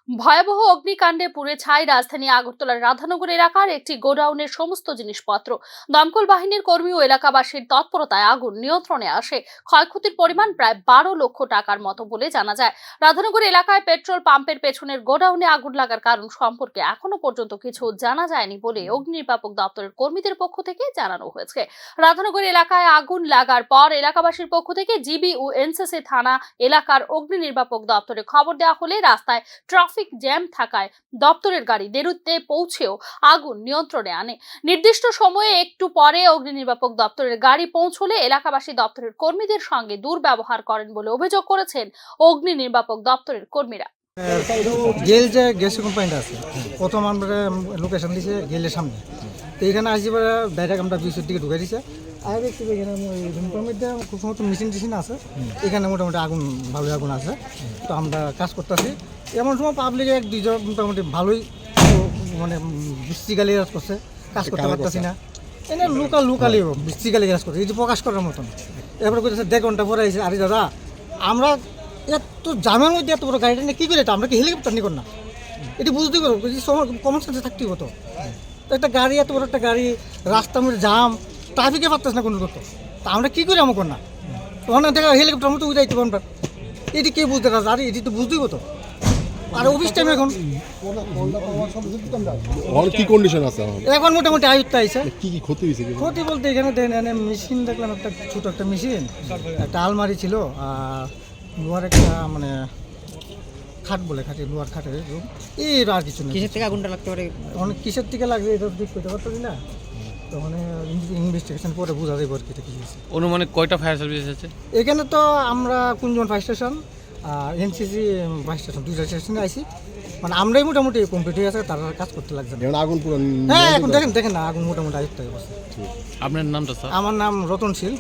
ভয়াবহ অগ্নিকাণ্ডে পুড়ে ছাই রাজধানী আগরতলার রাধানগর এলাকার একটি গোডাউনের সমস্ত জিনিসপত্র। দমকল বাহিনীর কর্মী ও এলাকাবাসীর তৎপরতায় আগুন নিয়ন্ত্রণে আসে। ক্ষয়ক্ষতির পরিমাণ প্রায় 12 লক্ষ টাকার মতো বলে জানা যায়। রাধানগর এলাকায় পেট্রোল পাম্পের পেছনের গোডাউনে আগুন লাগার কারণ সম্পর্কে এখনো পর্যন্ত কিছু জানা যায়নি বলে অগ্নি নির্বাপক দপ্তরের কর্মীদের পক্ষ থেকে জানানো হয়েছে। রাধানগর এলাকায় আগুন লাগার পর এলাকাবাসীর পক্ষ থেকে জিবি ও এনসিসি থানা এলাকার অগ্নি নির্বাপক দপ্তরে খবর দেওয়া হলে রাস্তায় ট্রাফিক জ্যাম থাকায় দপ্তরের গাড়ি দেরিতে পৌঁছেও আগুন নিয়ন্ত্রণে আনে। নির্দিষ্ট সময়ে একটু পরে অগ্নি নির্বাপক দপ্তরের গাড়ি পৌঁছলে এলাকাবাসী দপ্তরের কর্মীদের সঙ্গে দুর্ব্যবহার করেন বলে অভিযোগ করেছেন অগ্নি নির্বাপক দপ্তরের কর্মীরা। গেল যে গ্যাস কোম্পানিটা আছে, প্রথম আমরা লোকেশন দিয়েছে গেলের সামনে। তো এখানে আসি ডাইরেক্ট আমরা বিশের দিকে ঢুকে দিচ্ছে। আর একটু এখানে রুমের মধ্যে খুব সময় মেশিন টেশিন আছে, এখানে মোটামুটি আগুন ভালোই আগুন আছে। তো আমরা কাজ করতেছি, এমন সময় পাবলিক এক দুইজন মোটামুটি ভালোই মানে বৃষ্টিকালি কাজ করছে, কাজ করতে পারতেছি না। এনে লোকালি বৃষ্টিকালি কাজ করছে, এই যে প্রকাশ করার মতন। এরপরে করতেছে 1.5 ঘন্টা পরে আইসে, আরে দাদা আমরা এত জামের মধ্যে এত বড় গাড়িটা নিয়ে কী করে এটা, আমরা কি হেলিকপ্টার নিয়ে না? এটি বুঝতেই পারবো, কমন সেন্সে থাকতেই হতো। তো একটা গাড়ি, এত বড় একটা গাড়ি, রাস্তার মধ্যে জাম, ট্রাফিকে পারতেছে না কোনো করতো, তা আমরা কী করি আমাকে না? তখন দেখা হেলিকপ্টার মতো উঠাইতে পারবেন, এটি কে বুঝতে পারছে? আরে এটি তো বুঝতেই হতো। আর অফিস টাইম এখন কি কন্ডিশন আছে এখন মোটামুটি আয়ত্ত আইসে। কি কি ক্ষতি হয়েছে? ক্ষতি বলতে এখানে মেশিন দেখলাম, একটা ছোটো একটা মেশিন, একটা আলমারি ছিল, আর লোহার একটা মানে খাট বলে, খাটে লোহার খাটের রুম, এই আর কিছু না। কিসের থেকে আগুনটা লাগতে পারে? অনেক কিসের থেকে লাগবে এটা ঠিক করতে পারছি না, তখন ইনভেস্টিগেশন পরে বোঝা যাবে আর কি এটা কী হয়েছে। অনুমানিক কয়টা ফায়ার সার্ভিস আছে এখানে? তো আমরা কুঞ্জন ফায়ার স্টেশন আর এনসিসি ফায়ার স্টেশন, দুইটা স্টেশনে আইসি, মানে আমরাই মোটামুটি কমপ্লিট হয়ে আছে, তারা কাজ করতে লাগছে। আগুন পুরো হ্যাঁ এখন দেখেন না, আগুন মোটামুটি আয়ত্ত হয়ে গেছে। আপনার নামটা স্যার? আমার নাম রতনশীল।